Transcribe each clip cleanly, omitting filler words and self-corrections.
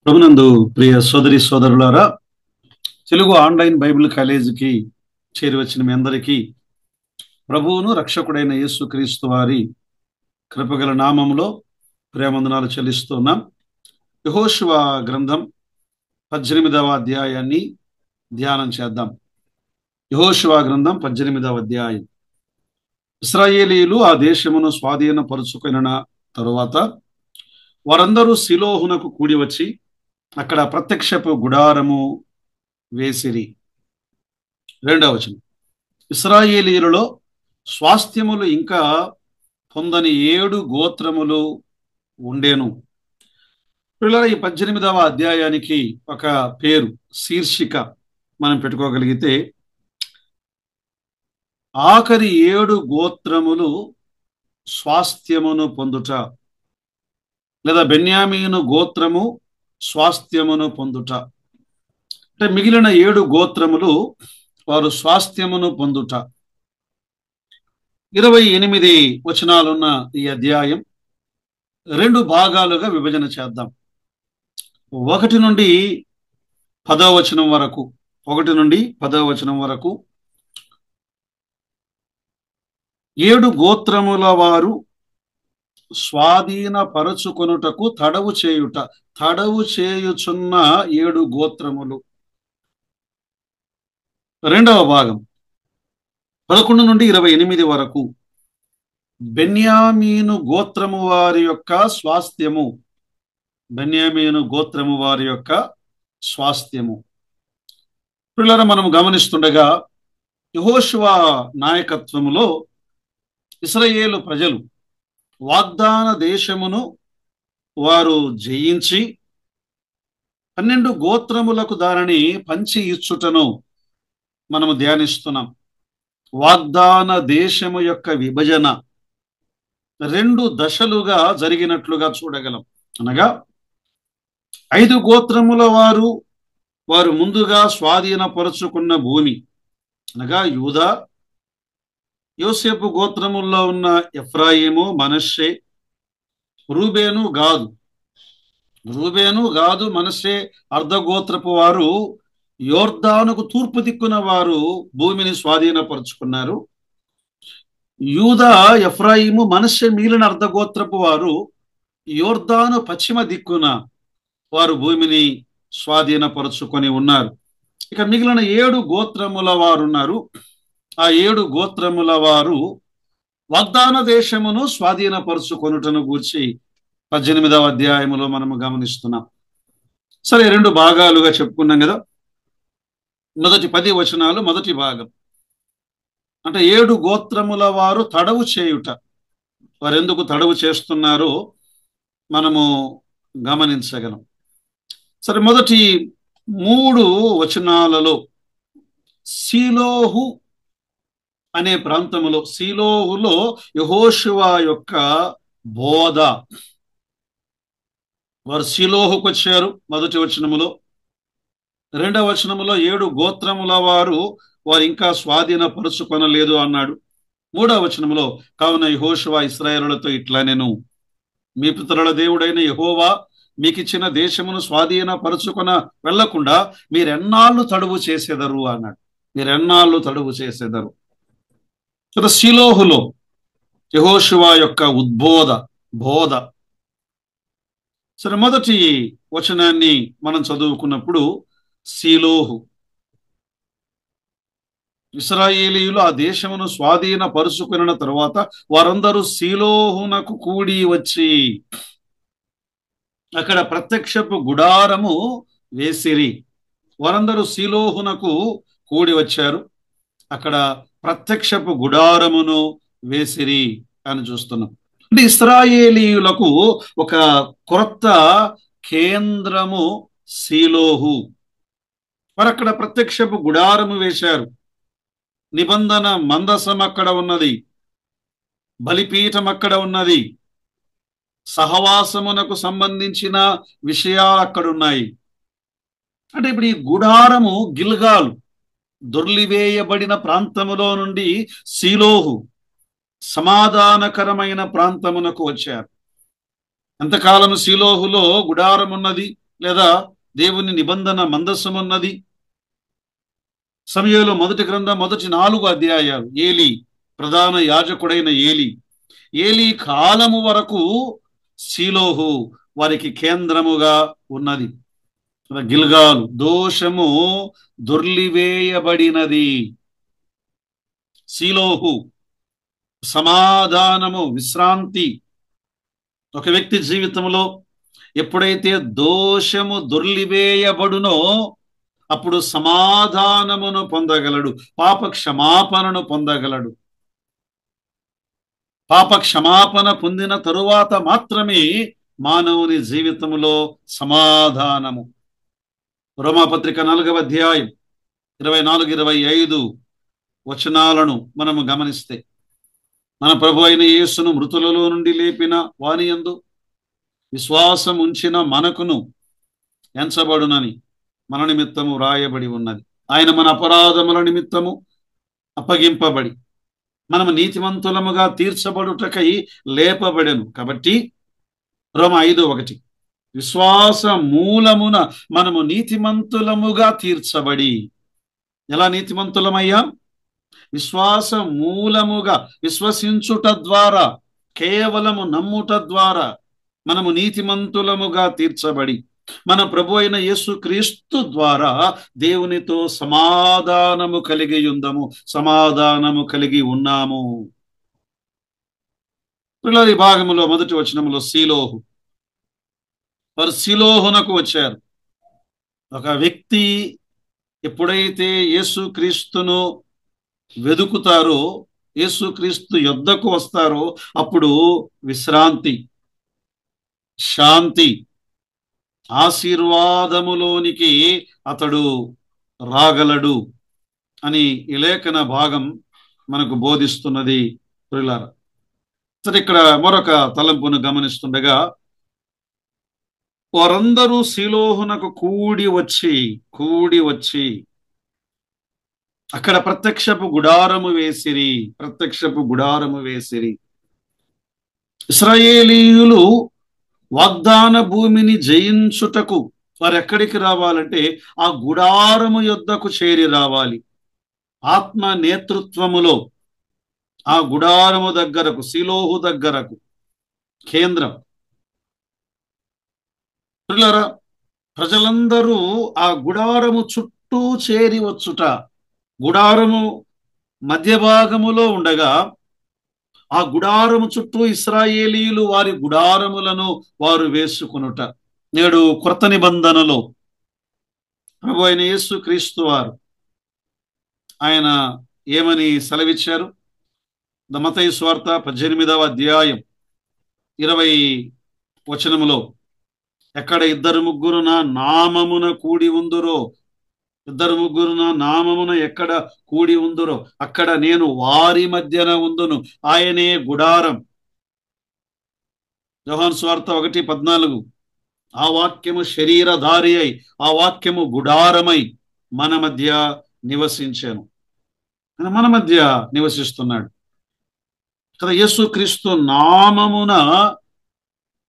ప్రభునందు ప్రియ సోదరి సోదరులారా, తెలుగు ఆన్లైన్ బైబిల్ కాలేజీకి చేరివచ్చిన మీ అందరికీ ప్రభువును రక్షకుడైన యేసుక్రీస్తు వారి కృపగల నామములో ప్రేమందనాలు చెల్లిస్తున్నాం. యెహోషువ గ్రంథం 18వ అధ్యాయాన్ని ధ్యానం చేద్దాం. యెహోషువ గ్రంథం 18వ అధ్యాయం. ఇశ్రాయేలీయులు ఆ దేశమును స్వాధీనపరుచుకొనిన తరువాత వారందరూ షిలోహునకు కూడి వచ్చి అక్కడ ప్రత్యక్షపు గుడారము వేసిరి. 2వ వచనం. ఇశ్రాయేలీయులలో స్వాస్థ్యములు ఇంకా పొందని 7 గోత్రములు ఉండేను. పిల్లల ఈ 18వ అధ్యాయానికి ఒక పేరు, శీర్షిక మనం పెట్టుకోగలిగితే, ఆఖరి 7 గోత్రములు స్వాస్థ్యమును పొందుట, లేదా బెన్యామీను గోత్రము స్వాస్థ్యమును పొందుట. అంటే మిగిలిన 7 గోత్రములు వారు స్వాస్థ్యమును పొందుట. 28 వచనాలున్న ఈ అధ్యాయం 2 భాగాలుగా విభజన చేద్దాం. 1 నుండి 10వ వచనం వరకు 1 నుండి 10వ వచనం వరకు 7 గోత్రముల వారు స్వాధీనపరచుకొనుటకు తడవు చేయుచున్న 7 గోత్రములు. 2వ భాగం 11 నుండి 28 వరకు బెన్యామీను గోత్రము వారి యొక్క స్వాస్థ్యము. బెన్యామీను గోత్రము వారి యొక్క స్వాస్థ్యము. పిల్లల మనం గమనిస్తుండగా యెహోషువ నాయకత్వములో ఇశ్రాయేలు ప్రజలు వాగ్దాన దేశమును వారు జయించి 12 గోత్రములకు దానిని పంచి ఇచ్చుటను మనము ధ్యానిస్తున్నాం. వాగ్దాన దేశము యొక్క విభజన 2 దశలుగా జరిగినట్లుగా చూడగలం. అనగా 5 గోత్రముల వారు ముందుగా స్వాధీనపరుచుకున్న భూమి, అనగా యూదా, యోసేపు గోత్రముల్లో ఉన్న ఎఫ్రాయిము, మనష్షే, రూబేను, గాదు, మనష్షే అర్ధగోత్రపు వారు యోర్దానుకు తూర్పు దిక్కున వారు భూమిని స్వాధీనపరుచుకున్నారు. యూదా, ఎఫ్రాయిము, మనష్షే మిగిలిన అర్ధగోత్రపు వారు యోర్దాను పశ్చిమ దిక్కున వారు భూమిని స్వాధీనపరుచుకొని ఉన్నారు. ఇక మిగిలిన 7 గోత్రముల వారు ఉన్నారు. ఆ 7 గోత్రముల వారు వాగ్దాన దేశమును స్వాధీనపరుచుకొనుటను గూర్చి 18వ అధ్యాయములో మనము గమనిస్తున్నాం. సరే, 2 భాగాలుగా చెప్పుకున్నాం కదా. మొదటి 10 వచనాలు మొదటి భాగం. అంటే 7 గోత్రముల వారు తడవు చేయుట. వారు ఎందుకు తడవు చేస్తున్నారో మనము గమనించగలం. సరే, మొదటి 3 వచనాలలో షిలోహు అనే ప్రాంతములో, షిలోహులో యెహోషువ యొక్క బోధ. వారు షిలోహుకు వచ్చారు మొదటి వచనములో. 2వ వచనములో 7 గోత్రముల వారు ఇంకా స్వాధీనపరుచుకొనలేదు అన్నాడు. 3వ వచనములో, కావున యెహోషువ ఇశ్రాయేలులతో ఇట్లా నేను, మీ పితరుల దేవుడైన యెహోవా మీకిచ్చిన దేశమును స్వాధీనపరుచుకొన వెళ్లకుండా మీరెన్నాళ్ళు తడువు చేసేదరు అన్నాడు. మీరెన్నాళ్ళు తడువు చేసేదరు. షిలోహులో యెహోషువ యొక్క బోధ. సరే, మొదటి వచనాన్ని మనం చదువుకున్నప్పుడు, షిలోహు, ఇశ్రాయేలీయులు ఆ దేశమును స్వాధీనపరుచుకున్న తరువాత వారందరూ షిలోహునకు కూడి వచ్చి అక్కడ ప్రత్యక్షపు గుడారము వేసిరి. వారందరూ షిలోహునకు కూడి వచ్చారు, అక్కడ ప్రత్యక్షపు గుడారమును వేసిరి అని చూస్తున్నాం. అంటే ఇశ్రాయేలీయులకు ఒక కొత్త కేంద్రము షిలోహు. వారు అక్కడ ప్రత్యక్షపు గుడారము వేశారు. నిబంధన మందసం అక్కడ ఉన్నది, బలిపీఠం అక్కడ ఉన్నది, సహవాసమునకు సంబంధించిన విషయాలు అక్కడ ఉన్నాయి. అంటే ఇప్పుడు ఈ గుడారము గిల్గాలు, దొర్లివేయబడిన ప్రాంతములో నుండి షిలోహు సమాధానకరమైన ప్రాంతమునకు వచ్చారు. అంతకాలం షిలోహులో గుడారం ఉన్నది, లేదా దేవుని నిబంధన మందస్సం ఉన్నది. సమయంలో మొదటి గ్రంథం మొదటి 4 అధ్యాయాలు ఏలి, ప్రధాన యాజకుడైన ఏలి కాలము వరకు షిలోహు వారికి కేంద్రముగా ఉన్నది. గిల్గాలు దోషము దొర్లివేయబడినది. షిలోహు సమాధానము, విశ్రాంతి. ఒక వ్యక్తి జీవితంలో ఎప్పుడైతే దోషము దొర్లివేయబడునో అప్పుడు సమాధానమును పొందగలడు, పాప క్షమాపణను పొందగలడు. పాప క్షమాపణ పొందిన తరువాత మాత్రమే మానవుని జీవితంలో సమాధానము. రోమాపత్రిక 4వ అధ్యాయం 24-25 వచనాలను మనము గమనిస్తే, మన ప్రభు అయిన యేసును మృతులలో నుండి లేపిన వాని యందు విశ్వాసం ఉంచిన మనకును ఎంచబడునని మన నిమిత్తము వ్రాయబడి ఉన్నది. ఆయన మన అపరాధముల నిమిత్తము అప్పగింపబడి మనము నీతిమంతులముగా తీర్చబడుటకై లేపబడెను. కాబట్టి రోమ 5:1 విశ్వాస మూలమున మనము నీతిమంతులముగా తీర్చబడి. ఎలా నీతిమంతులమయ్యాం? విశ్వాస మూలముగా, విశ్వసించుట ద్వారా, కేవలము నమ్ముట ద్వారా మనము నీతిమంతులముగా తీర్చబడి మన ప్రభు అయిన యేసు క్రీస్తు ద్వారా దేవునితో సమాధానము కలిగి ఉందము, సమాధానము కలిగి ఉన్నాము. పిల్లల ఈ భాగములో మొదటి వచనములో షిలోహు, వారు షిలోహునకు వచ్చారు. ఒక వ్యక్తి ఎప్పుడైతే యేసు క్రీస్తును వెదుకుతారో, యేసుక్రీస్తు యొద్దకు వస్తారో అప్పుడు విశ్రాంతి, శాంతి, ఆశీర్వాదములోనికి అతడు రాగలడు అని ఈ లేఖన భాగం మనకు బోధిస్తున్నది. ప్రియులారా, సరే, ఇక్కడ మరొక తలంపును గమనిస్తుండగా, వారందరూ షిలోహునకు కూడి వచ్చి అక్కడ ప్రత్యక్షపు గుడారము వేసిరి. ఇశ్రాయేలీయులు వాగ్దాన భూమిని జయించుటకు వారు ఎక్కడికి రావాలంటే ఆ గుడారము యొద్దకు చేరి రావాలి. ఆత్మ నేతృత్వములో ఆ గుడారము దగ్గరకు, షిలోహు దగ్గరకు కేంద్రం. పిల్లరా, ప్రజలందరూ ఆ గుడారము చుట్టూ చేరి వచ్చుట, గుడారము మధ్య భాగములో ఉండగా ఆ గుడారము చుట్టూ ఇశ్రాయేలీయులు వారి గుడారములను వారు వేసుకొనుట. నేడు క్రొత్త నిబంధనలో ప్రభు అయిన యేసు క్రీస్తు వారు ఆయన ఏమని సెలవిచ్చారు? మత్తయి సువార్త 18వ అధ్యాయం 20 వచనములో, ఎక్కడ 2-3 నా నామమున కూడి ఉందురో, 2-3 నా నామమున ఎక్కడ కూడి ఉందురో అక్కడ నేను వారి మధ్యన ఉందును. ఆయనే గుడారం. యోహాను సువార్త 1:14 ఆ వాక్యము శరీరధారి అయి, ఆ వాక్యము గుడారమై మన మధ్య నివసించాను. మన మధ్య నివసిస్తున్నాడు కదా. యేసుక్రీస్తు నామమున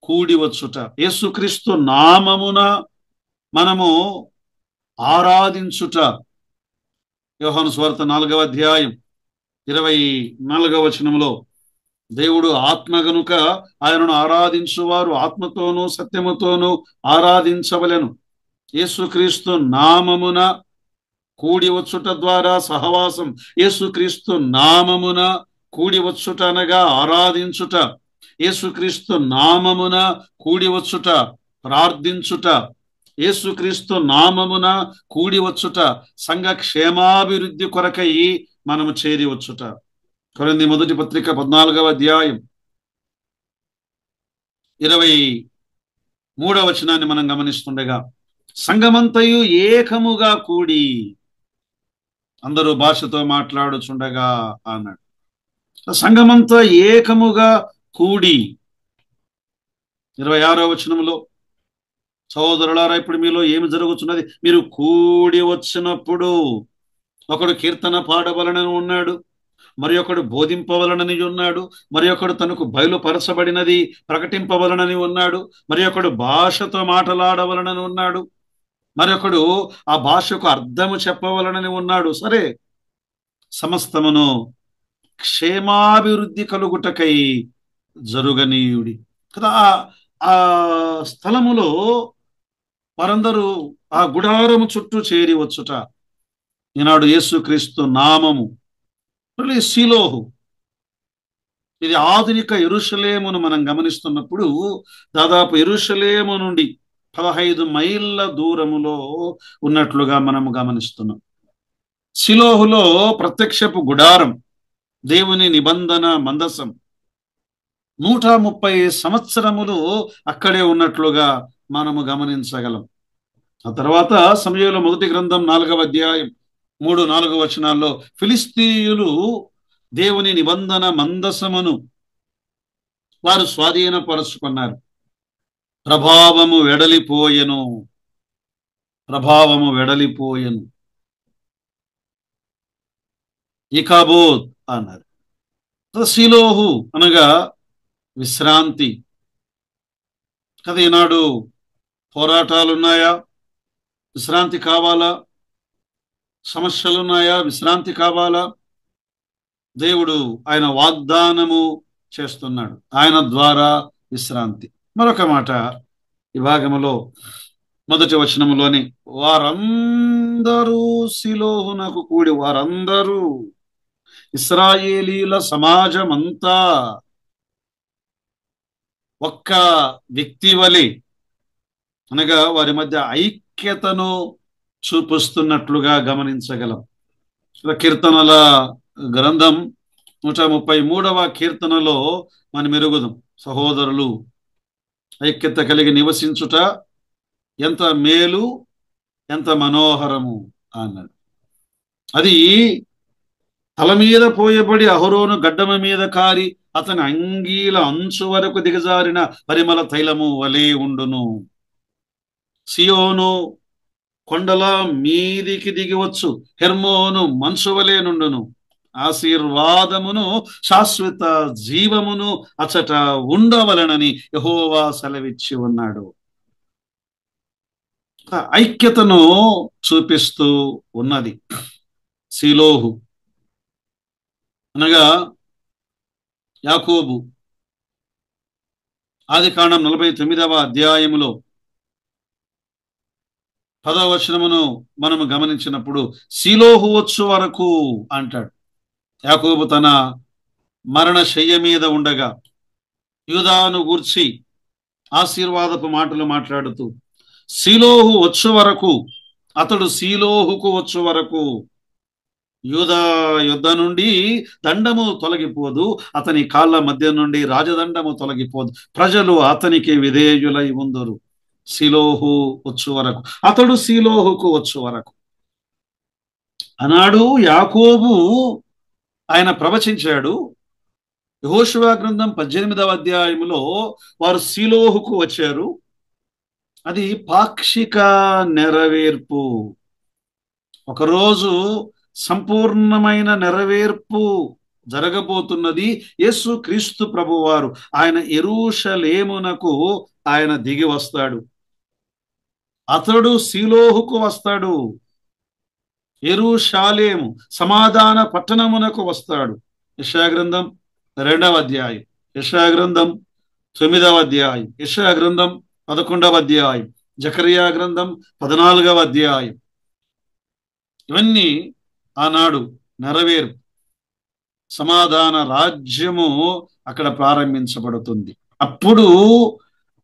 కూడి వచ్చుట, యేసుక్రీస్తు నామమున మనము ఆరాధించుట. యోహాను సువార్త 4వ అధ్యాయం 24వ వచనములో, దేవుడు ఆత్మ గనుక ఆయనను ఆరాధించువారు ఆత్మతోనూ సత్యముతోనూ ఆరాధించవలెను. యేసుక్రీస్తు నామమున కూడి వచ్చుట ద్వారా సహవాసం, యేసుక్రీస్తు నామమున కూడి వచ్చుట అనగా ఆరాధించుట, యేసుక్రీస్తు నామమున కూడి వచ్చుట ప్రార్థించుట, యేసుక్రీస్తు నామమున కూడి వచ్చుట సంఘ క్షేమాభివృద్ధి కొరకై మనము చేరి వచ్చుట. కొరింథీ మొదటి పత్రిక 14వ అధ్యాయం 23వ వచనాన్ని మనం గమనిస్తుండగా, సంఘమంతయు ఏకముగా కూడి, అందరూ భాషతో మాట్లాడుచుండగా అన్నాడు. సంఘమంతా ఏకముగా కూడి. 26వ వచనంలో, సహోదరులారా ఇప్పుడు మీలో ఏమి జరుగుతున్నది? మీరు కూడి వచ్చినప్పుడు ఒకడు కీర్తన పాడవలనని ఉన్నాడు, మరి ఒకడు బోధింపవలనని ఉన్నాడు, మరి ఒకడు తనకు బయలుపరచబడినది ప్రకటింపవలనని ఉన్నాడు, మరి ఒకడు భాషతో మాట్లాడవలనని ఉన్నాడు, మరి ఒకడు ఆ భాషకు అర్థము చెప్పవలనని ఉన్నాడు. సరే, సమస్తమును క్షేమాభివృద్ధి కలుగుటకై జరుగనీయుడి కదా. ఆ స్థలములో వారందరూ ఆ గుడారము చుట్టూ చేరి వచ్చుట ఈనాడు యేసుక్రీస్తు నామము. మళ్ళీ శిలోహు, ఇది ఆధునిక యెరూషలేమును మనం గమనిస్తున్నప్పుడు దాదాపు యెరూషలేము నుండి 15 మైళ్ళ దూరములో ఉన్నట్లుగా మనము గమనిస్తున్నాం. శిలోహులో ప్రత్యక్షపు గుడారం, దేవుని నిబంధన మందసం 130 సంవత్సరములు అక్కడే ఉన్నట్లుగా మనము గమనించగలం. ఆ తర్వాత సమూయేలు మొదటి గ్రంథం 4వ అధ్యాయం 3-4 వచనాల్లో ఫిలిస్తీయులు దేవుని నిబంధన మందసమును వారు స్వాధీనపరుచుకున్నారు. ప్రభావము వెడలిపోయెను, ప్రభావము వెడలిపోయెను. ఇకాబోద్ అన్నారు. శిలోహు అనగా విశ్రాంతి కదా. ఈనాడు పోరాటాలు ఉన్నాయా? విశ్రాంతి కావాలా? సమస్యలున్నాయా? విశ్రాంతి కావాలా? దేవుడు ఆయన వాగ్దానము చేస్తున్నాడు, ఆయన ద్వారా విశ్రాంతి. మరొక మాట ఈ భాగములో మొదటి వచనములోని వారందరూ శిలోహునకు కూడి, వారందరూ ఇశ్రాయేలీల సమాజం అంతా ఒక్క వ్యక్తి వలె అనగా వారి మధ్య ఐక్యతను చూపిస్తున్నట్లుగా గమనించగలం. కీర్తనల గ్రంథం 133వ కీర్తనలో మనం ఎరుగుదాం, సహోదరులు ఐక్యత కలిగి నివసించుట ఎంత మేలు, ఎంత మనోహరము అన్నాడు. అది తల మీద పోయబడి అహరోను గడ్డమ మీద కారి అతని అంగీల అంచు వరకు దిగజారిన పరిమళ తైలము వలె ఉండును. సియోను కొండల మీదికి దిగివచ్చు, హెర్మోను మంచు వలె నుండును. ఆశీర్వాదమును శాశ్వత జీవమును అచట ఉండవలనని యెహోవా సెలవిచ్చి ఉన్నాడు. ఐక్యతను చూపిస్తూ ఉన్నది శిలోహు అనగా యాకోబు. ఆదికాండం 49వ అధ్యాయములో 10వ వచనమును మనము గమనించినప్పుడు శిలోహు వచ్చు వరకు అంటాడు. యాకోబు తన మరణ శయ్య మీద ఉండగా యూదాను గూర్చి ఆశీర్వాదపు మాటలు మాట్లాడుతూ శిలోహు వచ్చు వరకు, అతడు శిలోహుకు వచ్చు వరకు యూదా యుద్ధ నుండి దండము తొలగిపోదు, అతని కాళ్ళ మధ్య నుండి రాజదండము తొలగిపోదు, ప్రజలు అతనికి విధేయులై ఉందరు. శిలోహు వచ్చు వరకు, అతడు శిలోహుకు వచ్చు వరకు అన్నాడు యాకోబు. ఆయన ప్రవచించాడు. యెహోషువ గ్రంథం 18వ అధ్యాయములో వారు శిలోహుకు వచ్చారు. అది పాక్షిక నెరవేర్పు. ఒకరోజు సంపూర్ణమైన నెరవేర్పు జరగబోతున్నది. యేసు క్రీస్తు ప్రభువారు ఆయన యెరూషలేమునకు ఆయన దిగి వస్తాడు. అతడు శిలోహుకు వస్తాడు. యెరూషలేము సమాధాన పట్టణమునకు వస్తాడు. యెషయా గ్రంథం 2వ అధ్యాయం, యెషయా గ్రంథం 9వ అధ్యాయం, యెషయా గ్రంథం 11వ అధ్యాయం, జకరియా గ్రంథం 14వ అధ్యాయం, ఇవన్నీ ఆనాడు నెరవేరు. సమాధాన రాజ్యము అక్కడ ప్రారంభించబడుతుంది. అప్పుడు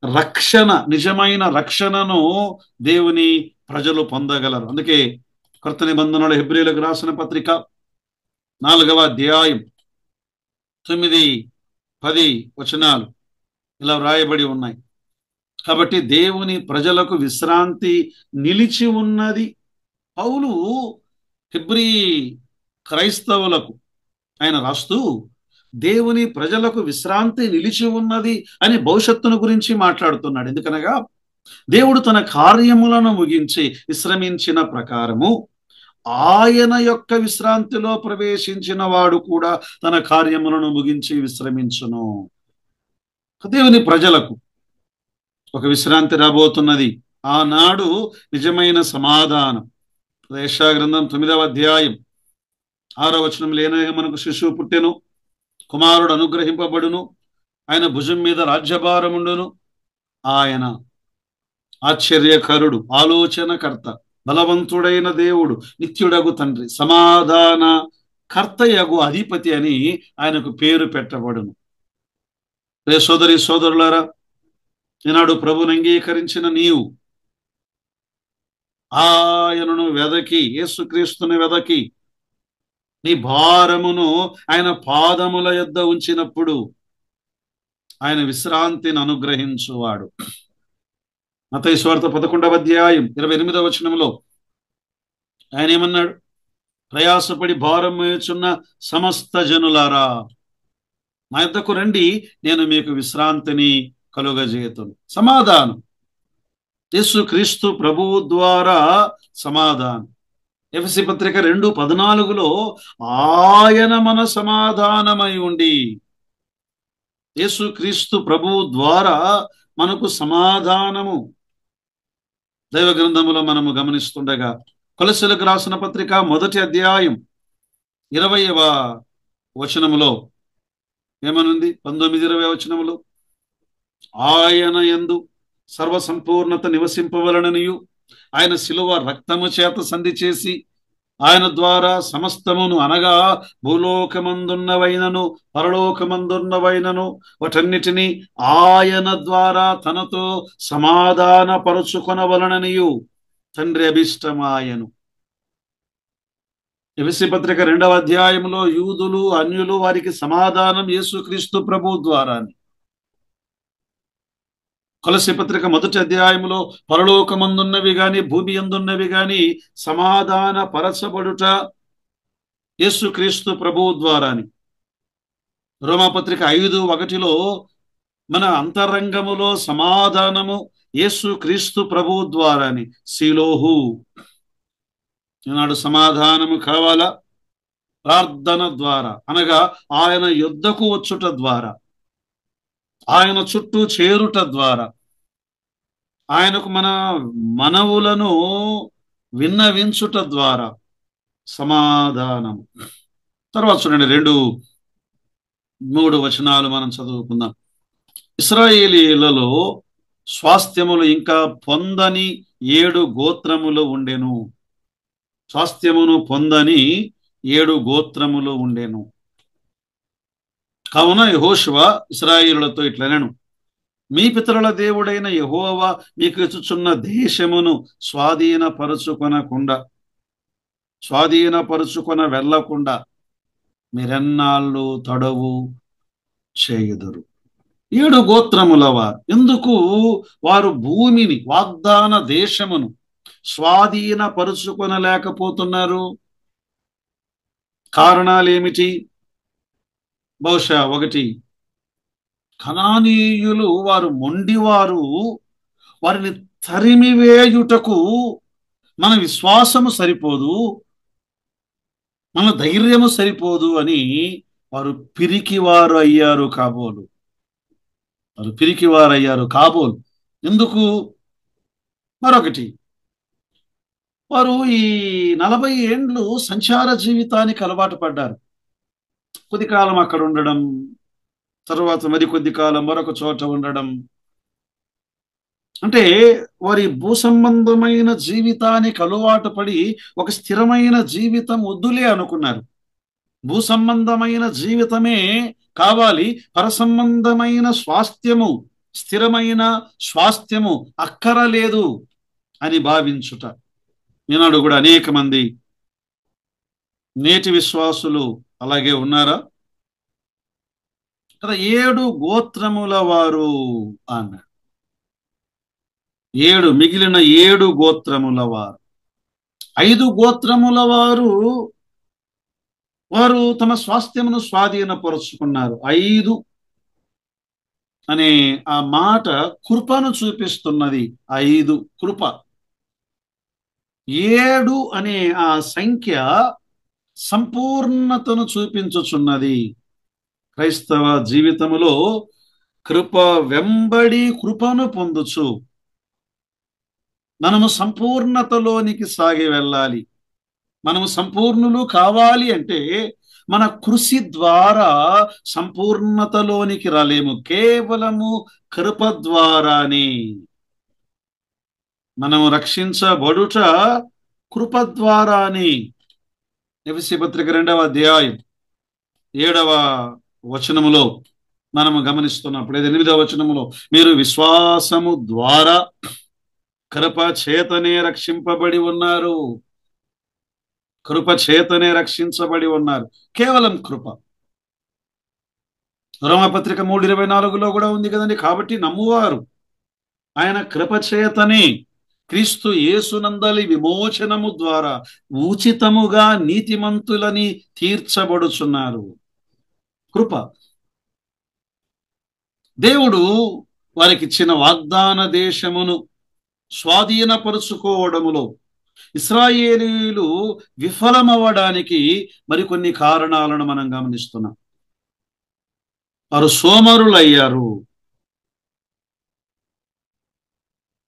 రక్షణ, నిజమైన రక్షణను దేవుని ప్రజలు పొందగలరు. అందుకే కొత్త నిబంధనలు హెబ్రీయులకు రాసిన పత్రిక 4వ అధ్యాయం 9-10 వచనాలు ఇలా వ్రాయబడి ఉన్నాయి. కాబట్టి దేవుని ప్రజలకు విశ్రాంతి నిలిచి ఉన్నది. పౌలు హెబ్రీ క్రైస్తవులకు ఆయన రాస్తూ దేవుని ప్రజలకు విశ్రాంతి నిలిచి ఉన్నది అని భవిష్యత్తును గురించి మాట్లాడుతున్నాడు. ఎందుకనగా దేవుడు తన కార్యములను ముగించి విశ్రమించిన ప్రకారము ఆయన యొక్క విశ్రాంతిలో ప్రవేశించిన వాడు కూడా తన కార్యములను ముగించి విశ్రమించును. దేవుని ప్రజలకు ఒక విశ్రాంతి రాబోతున్నది. ఆనాడు నిజమైన సమాధానం. యెషయా గ్రంథం 9వ అధ్యాయం 6వ వచనం, లేనగా మనకు శిశువు పుట్టెను, కుమారుడు అనుగ్రహింపబడును, ఆయన భుజం మీద రాజ్యభారముండును, ఆయన ఆశ్చర్యకరుడు, ఆలోచనకర్త, బలవంతుడైన దేవుడు, నిత్యుడగు తండ్రి, సమాధాన కర్తయగు అధిపతి అని ఆయనకు పేరు పెట్టబడును. సోదరి సోదరులారా, ఈనాడు ప్రభుని అంగీకరించిన నీవు ఆయనను వెదకి, యేసుక్రీస్తుని వెదకి నీ భారమును ఆయన పాదముల యొద్ద ఉంచినప్పుడు ఆయన విశ్రాంతిని అనుగ్రహించువాడు. మత్తయి సువార్త 11వ అధ్యాయం 28వ వచనంలో ఆయన ఏమన్నాడు? ప్రయాసపడి భారం మోయుచున్న సమస్త జనులారా నా యొద్దకు రండి, నేను మీకు విశ్రాంతిని కలుగజేతును. సమాధానం యేసుక్రీస్తు ప్రభువు ద్వారా సమాధానం. ఎఫెసీ పత్రిక 2:14లో ఆయన మన సమాధానమై ఉండి, యేసుక్రీస్తు ప్రభువు ద్వారా మనకు సమాధానము దైవ గ్రంథములో మనము గమనిస్తుండగా, కొలస్సీలకు రాసిన పత్రిక 1వ అధ్యాయం 20వ వచనములో ఏమనుంది? 19-20 వచనములో, ఆయన యందు సర్వసంపూర్ణత నివసింపవలననియు, ఆయన శిలువ రక్తము చేత సంధి చేసి ఆయన ద్వారా సమస్తమును, అనగా భూలోకమందున్నవైనను పరలోకమందున్నవైనను వాటన్నిటినీ ఆయన ద్వారా తనతో సమాధాన పరుచుకొనవలననియు తండ్రి అభిష్టమాయను. ఎఫెసీ పత్రిక 2వ అధ్యాయంలో యూదులు అన్యులు వారికి సమాధానం యేసుక్రీస్తు ప్రభు ద్వారాని. కొలస్సీ పత్రిక 1వ అధ్యాయంలో పరలోకమందున్నవి గాని భూమి యందున్నవి గాని సమాధాన పరచబడుట యేసుక్రీస్తు ప్రభువు ద్వారాని. రోమాపత్రిక 5:1లో మన అంతరంగములో సమాధానము యేసుక్రీస్తు ప్రభువు ద్వారాని. సిలోహు, ఈనాడు సమాధానము కావాలా? ప్రార్థన ద్వారా, అనగా ఆయన యొద్దకు వచ్చుట ద్వారా, ఆయన చుట్టూ చేరుట ద్వారా, ఆయనకు మన మనవులను విన్నవించుట ద్వారా సమాధానం. తర్వాత చూడండి, 2-3 వచనాలు మనం చదువుకుందాం. ఇశ్రాయేలీయులలో స్వాస్థ్యములు ఇంకా పొందని 7 గోత్రములు ఉండెను. స్వాస్థ్యమును పొందని 7 గోత్రములు ఉండెను. కావున యెహోషువ ఇశ్రాయేలులతో ఇట్లనెను, మీ పితరుల దేవుడైన యెహోవా మీకు ఇచ్చుచున్న దేశమును స్వాధీనపరుచుకొన వెళ్ళకుండా మీరెన్నాళ్ళు తడవు చేయుదురు. 7 గోత్రముల వారు ఎందుకు వారు భూమిని, వాగ్దాన దేశమును స్వాధీనపరుచుకొనలేకపోతున్నారు? కారణాలేమిటి? బహుశా 1, కనానీయులు వారు మొండివారు, వారిని తరిమివేయుటకు మన విశ్వాసము సరిపోదు, మన ధైర్యము సరిపోదు అని వారు పిరికివారు అయ్యారు కాబోలు. ఎందుకు? మరొకటి, వారు ఈ 40 ఏండ్లు సంచార జీవితానికి అలవాటు పడ్డారు. కొద్ది కాలం అక్కడ ఉండడం, తర్వాత మరికొద్ది కాలం మరొక చోట ఉండడం, అంటే వారి భూ సంబంధమైన జీవితానికి అలవాటు పడి ఒక స్థిరమైన జీవితం వద్దులే అనుకున్నారు. భూ సంబంధమైన జీవితమే కావాలి, పర సంబంధమైన స్వాస్థ్యము, స్థిరమైన స్వాస్థ్యము అక్కరలేదు అని భావించుట. ఈనాడు కూడా అనేక మంది నేటి విశ్వాసులు అలాగే ఉన్నారా? కదా, 7 గోత్రముల వారు అన్నాడు. 7 మిగిలిన 7 గోత్రముల వారు, 5 గోత్రముల వారు తమ స్వాస్థ్యమును స్వాధీనపరుచుకున్నారు. 5 అనే ఆ మాట కృపను చూపిస్తున్నది. 5 కృప. 7 అనే ఆ సంఖ్య సంపూర్ణతను చూపించుచున్నది. క్రైస్తవ జీవితములో కృప వెంబడి కృపను పొందుచు మనము సంపూర్ణతలోనికి సాగి వెళ్ళాలి. మనము సంపూర్ణులు కావాలి అంటే మన కృషి ద్వారా సంపూర్ణతలోనికి రాలేము. కేవలము కృప ద్వారానే మనము రక్షించబడుట, కృప ద్వారానే. ఎఫెసీ పత్రిక 2వ అధ్యాయం 7వ వచనములో మనము గమనిస్తున్నప్పుడు 8వ వచనములో మీరు విశ్వాసము ద్వారా కృప చేతనే రక్షింపబడి ఉన్నారు. కృప చేతనే రక్షించబడి ఉన్నారు. కేవలం కృప. రోమపత్రిక 3:24లో కూడా ఉంది కదండి. కాబట్టి నమ్మువారు ఆయన కృప చేతనే క్రీస్తు యేసునందలి విమోచనము ద్వారా ఉచితముగా నీతిమంతులని తీర్చబడుచున్నారు. కృప. దేవుడు వారికి ఇచ్చిన వాగ్దాన దేశమును స్వాధీనపరుచుకోవడములో ఇశ్రాయేలీయులు విఫలమవ్వడానికి మరికొన్ని కారణాలను మనం గమనిస్తున్నాం. వారు సోమరులయ్యారు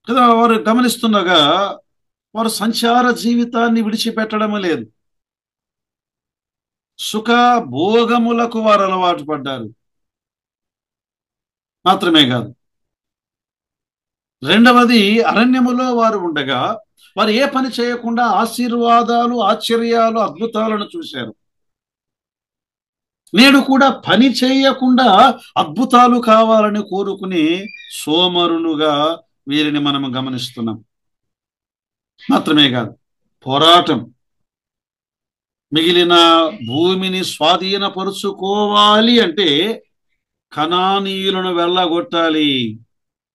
కదా. వారు గమనిస్తుండగా వారు సంచార జీవితాన్ని విడిచిపెట్టడం లేదు. సుఖ భోగములకు వారు అలవాటు పడ్డారు. మాత్రమే కాదు, రెండవది అరణ్యములో వారు ఉండగా వారు ఏ పని చేయకుండా ఆశీర్వాదాలు, ఆశ్చర్యాలు, అద్భుతాలను చూశారు. నేడు కూడా పని చేయకుండా అద్భుతాలు కావాలని కోరుకుని సోమరులుగా వీరిని మనము గమనిస్తున్నాం. మాత్రమే కాదు, పోరాటం. మిగిలిన భూమిని స్వాధీనపరుచుకోవాలి అంటే కనానీయులను వెళ్ళగొట్టాలి,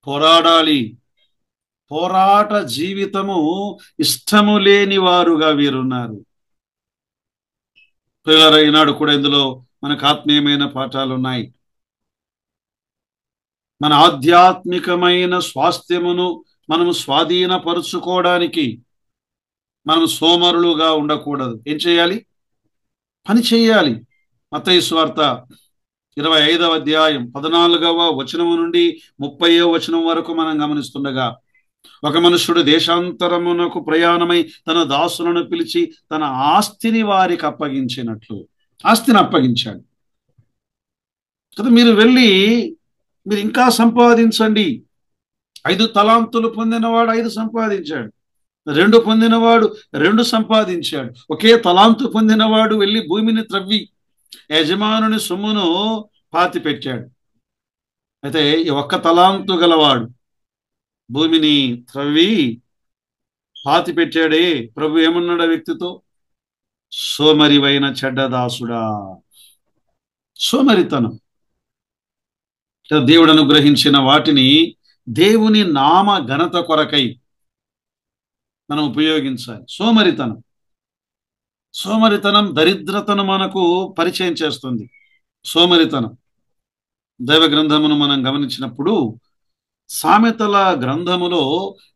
పోరాడాలి. పోరాట జీవితము ఇష్టము లేని వారుగా వీరున్నారు. పిల్లల ఈనాడు కూడా ఇందులో మనకు ఆత్మీయమైన పాఠాలు ఉన్నాయి. మన ఆధ్యాత్మికమైన స్వాస్థ్యమును మనము స్వాధీనపరుచుకోవడానికి మనం సోమరులుగా ఉండకూడదు. ఏం చేయాలి? పని చేయాలి. మత్తయి సువార్త 25వ అధ్యాయం 14వ వచనము నుండి 30వ వచనం వరకు మనం గమనిస్తుండగా, ఒక మనుషుడు దేశాంతరమునకు ప్రయాణమై తన దాసులను పిలిచి తన ఆస్తిని వారికి అప్పగించినట్లు. ఆస్తిని అప్పగించాడు కదా. మీరు వెళ్ళి మీరు ఇంకా సంపాదించండి. 5 తలాంతులు పొందినవాడు 5 సంపాదించాడు. 2 పొందినవాడు 2 సంపాదించాడు. ఒకే తలాంతు పొందినవాడు వెళ్ళి భూమిని త్రవ్వి యజమానుని సొమ్మును పాతి పెట్టాడు. అయితే ఈ 1 తలాంతు గలవాడు భూమిని త్రవ్వి పాతి పెట్టాడే. ప్రభు ఏమన్నాడు ఆ వ్యక్తితో? సోమరివైన చెడ్డదాసుడా. సోమరితనం. దేవుడు అనుగ్రహించిన వాటిని దేవుని నామ ఘనత కొరకై మనం ఉపయోగించాలి. సోమరితనం దరిద్రతను మనకు పరిచయం చేస్తుంది. సోమరితనం. దైవ గ్రంథమును మనం గమనించినప్పుడు సామెతల గ్రంథములో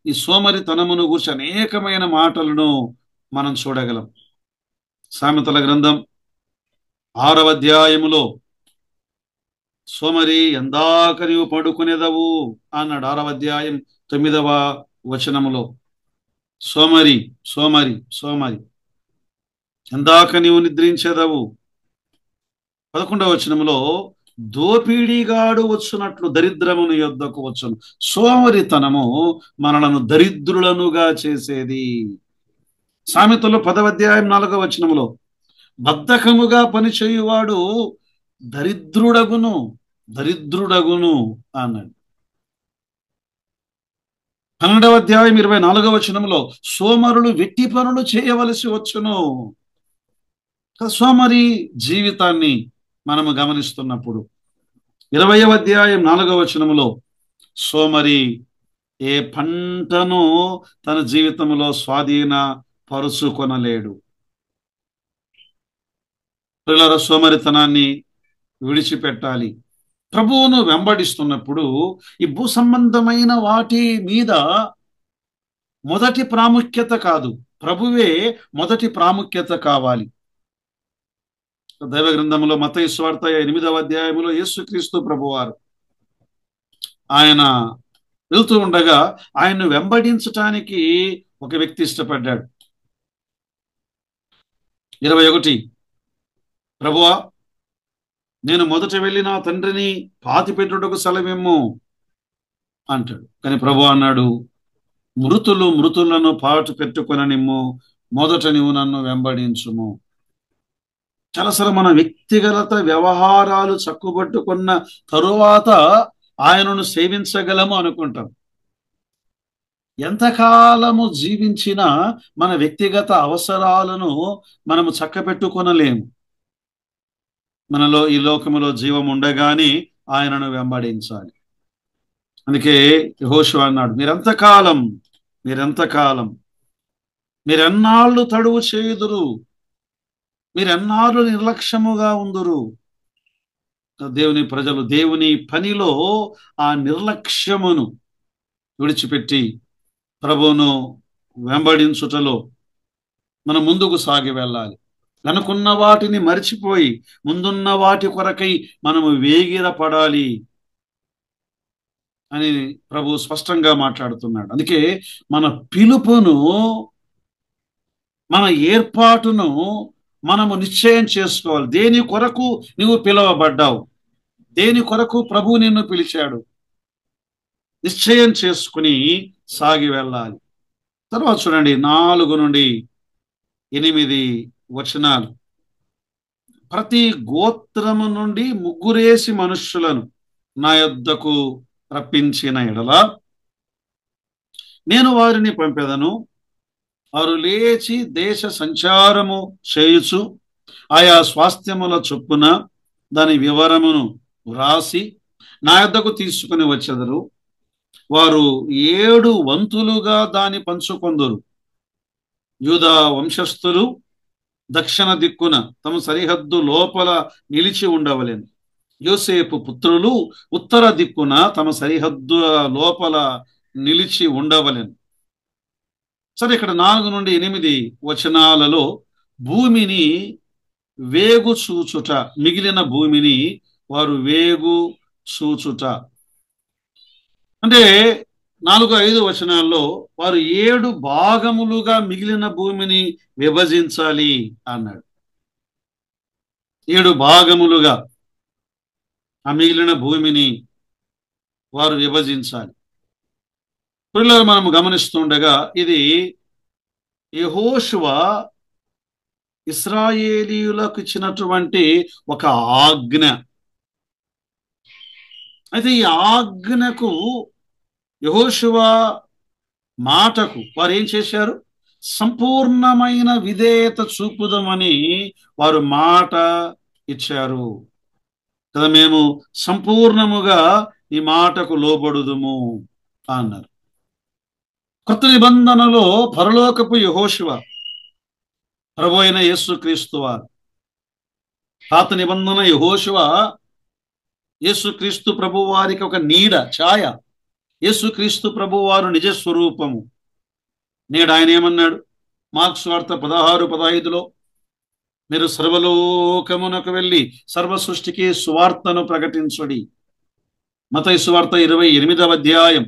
ఈ సోమరితనమును గురించి అనేకమైన మాటలను మనం చూడగలం. సామెతల గ్రంథం 6వ అధ్యాయములో సోమరి ఎందాక నీవు పడుకునేదవు అన్నాడు. 6వ అధ్యాయం 9వ వచనములో సోమరి సోమరి సోమరి ఎందాక నీవు నిద్రించేదవు. 11వ వచనములో దోపిడిగాడు వచ్చునట్లు దరిద్రమును యొద్దకు వచ్చును. సోమరితనము మనలను దరిద్రులనుగా చేసేది. సామెతలు 10వ అధ్యాయం 4వ వచనములో బద్ధకముగా పనిచేయువాడు దరిద్రుడగును అన్నాడు. 12వ అధ్యాయం 24వ వచనంలో సోమరులు వెట్టి పనులు చేయవలసి వచ్చును. సోమరి జీవితాన్ని మనము గమనిస్తున్నప్పుడు 20వ అధ్యాయం 4వ వచనములో సోమరి ఏ పంటను తన జీవితంలో స్వాధీన పరుచుకొనలేడు. పిల్లల సోమరితనాన్ని విడిచిపెట్టాలి. ప్రభువును వెంబడిస్తున్నప్పుడు ఈ భూ సంబంధమైన వాటి మీద మొదటి ప్రాముఖ్యత కాదు, ప్రభువే మొదటి ప్రాముఖ్యత కావాలి. దైవ గ్రంథంలో మత్తయి సువార్త 8వ అధ్యాయంలో యేసుక్రీస్తు ప్రభువారు ఆయన వెళ్తూ ఉండగా ఆయన్ను వెంబడించటానికి ఒక వ్యక్తి ఇష్టపడ్డాడు. 21, ప్రభువా, నేను మొదట వెళ్ళి నా తండ్రిని పాతిపెట్టుటకు సెలవిమ్ము అంటాడు. కానీ ప్రభు అన్నాడు, మృతులను పాటు పెట్టుకొననిమ్ము, మొదట నీవు నన్ను వెంబడించుము. చాలాసార్లు మన వ్యక్తిగత వ్యవహారాలు చక్కుబట్టుకున్న తరువాత ఆయనను సేవించగలము అనుకుంటాం. ఎంతకాలము జీవించినా మన వ్యక్తిగత అవసరాలను మనము చక్కబెట్టుకొనలేము. మనలో ఈ లోకములో జీవం ఉండగానే ఆయనను వెంబడించాలి. అందుకే యెహోషువ అన్నాడు, మీరెన్నాళ్ళు తడువు చేయుదురు, మీరెన్నాళ్ళు నిర్లక్ష్యముగా ఉందురు. దేవుని ప్రజలు దేవుని పనిలో ఆ నిర్లక్ష్యమును విడిచిపెట్టి ప్రభువును వెంబడించుటలో మనం ముందుకు సాగి వెళ్ళాలి. వెనుకున్న వాటిని మరిచిపోయి ముందున్న వాటి కొరకై మనము వేగిరపడాలి అని ప్రభు స్పష్టంగా మాట్లాడుతున్నాడు. అందుకే మన పిలుపును, మన ఏర్పాటును మనము నిశ్చయం చేసుకోవాలి. దేని కొరకు నువ్వు పిలువబడ్డావు, దేని కొరకు ప్రభు నిన్ను పిలిచాడు, నిశ్చయం చేసుకుని సాగి వెళ్ళాలి. తర్వాత చూడండి 4 నుండి 8 వచనాలు. ప్రతి గోత్రము నుండి 3 మనుష్యులను నా యొద్దకు రప్పించిన ఎడల నేను వారిని పంపెదను. వారు లేచి దేశ సంచారము చేయుచు ఆయా స్వాస్థ్యముల చొప్పున దాని వివరమును వ్రాసి నా యొద్దకు తీసుకుని వచ్చెదరు. వారు 7 వంతులుగా దాన్ని పంచుకొందురు. యూదా వంశస్థులు దక్షిణ దిక్కున తమ సరిహద్దు లోపల నిలిచి ఉండవలెను. యోసేపు పుత్రులు ఉత్తర దిక్కున తమ సరిహద్దు లోపల నిలిచి ఉండవలెను. సరే, ఇక్కడ 4 నుండి 8 వచనాలలో భూమిని వేగు చూచుట, మిగిలిన భూమిని వారు వేగు చూచుట అంటే 4-5 వచనాల్లో వారు 7 భాగములుగా మిగిలిన భూమిని విభజించాలి అన్నాడు. 7 భాగములుగా ఆ మిగిలిన భూమిని వారు విభజించాలి. పిల్లలు మనం గమనిస్తుండగా ఇది యెహోషువ ఇశ్రాయేలీయులకు ఇచ్చినటువంటి ఒక ఆజ్ఞ. అయితే ఈ ఆజ్ఞకు, యెహోషువ మాటకు వారు ఏం చేశారు? సంపూర్ణమైన విధేయత చూపుదామని వారు మాట ఇచ్చారు కదా. మేము సంపూర్ణముగా ఈ మాటకు లోబడుదుము అన్నారు. కొత్త నిబంధనలో పరలోకపు యెహోషువ ప్రభు అయిన యేసుక్రీస్తు వారు. పాత నిబంధన యెహోషువ యేసుక్రీస్తు ప్రభు వారికి ఒక నీడ, ఛాయ. యేసుక్రీస్తు ప్రభు వారు నిజ స్వరూపము. నేడు ఆయన ఏమన్నాడు? మార్కు సువార్త 16-15లో మీరు సర్వలోకమునకు వెళ్ళి సర్వ సృష్టికి సువార్తను ప్రకటించుడి. మత్తయి సువార్త 28వ అధ్యాయం